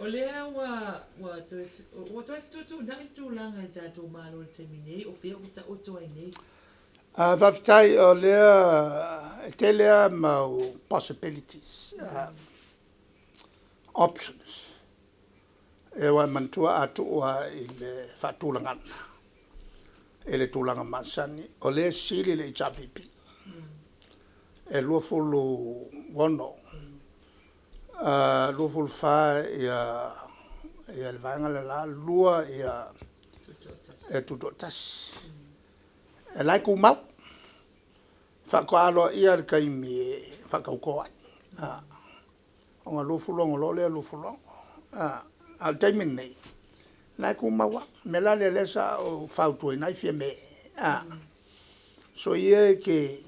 O lea ua toi fitu nani tūlanga I tātou mālo te minei o whea o ta oto ai nei. Whawhitai o lea, te lea mau possibilities, options. E wai mantua atua I le whatūlangana. E le tūlanga masani. O le siri le itapipi. E luafulu wono. Luafulu wha ia le vaenga le la lua ia e tuto tasi. E lai kumau. Whakaaloa ia le kaimi e whakaukoa. O ngā luafulu lo le luafulu. Al taimi nei. Lai kumawa. Me la le lesa o whautua nai fia me. So ia ke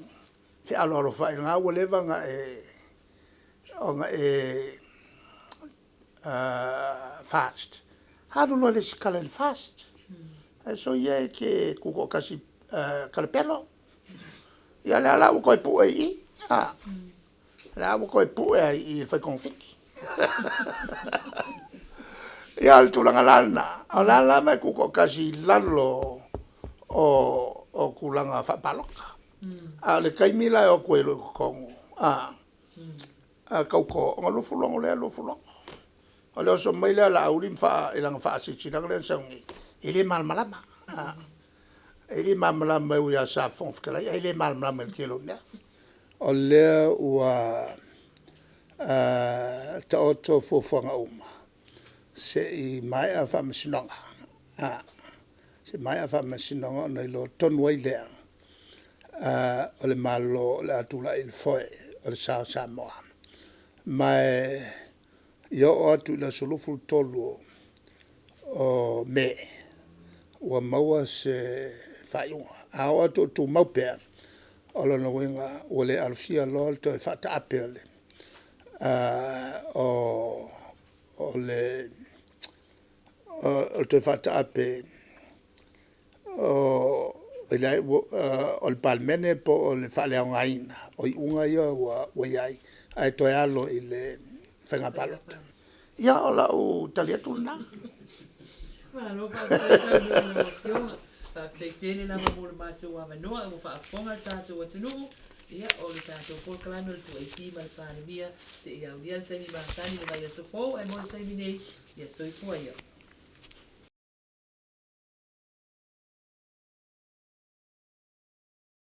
fe alo whai ngā ua lewa ngā fast. Haru lo le skala fast. So ia ke kuko kasi kalapelo. Ia le ala ukoi pu I. Le ala ukoi pu I whai konfiki. Ia le tulanga lana. O lana mai kuko kasi lalo o kulanga whapaloka. Le kaimila o koe lo kongo. Kauko, ngā lufulongo lea lufulongo. O leo so maila la aulim wha ilang wha asitirang lea saungi. Ile malmalama. Ile malmalama ui a sa fonfkala. Ile malmalama kilo mea. O lea ua ta oto fufuanga uma. Se I mai a wha masinonga. Se mai a wha masinonga nei lo tonua I lea. O le malo le atula I le foe. O le sao Samoa. Mai ia o atu la solufu tolu o me ua maua se whaiunga. A o atu tu maupea o lana wenga o le alfia lol to e whata apele. O le o te whata ape o le palmene po o le whalea ngaina. O I unga ia wa iai. Ai toi alo I le whengapalota. Ia o la o taliatu na. Malo whakapea Whakapea na mamula mātou awa noa o whaafonga tātou atunuu. Ia o le tātou polkalano le tu ai ki mai pānemia se ia unia le taimi māsani le vai a sofo ai mo le taimi nei ia soifua ia.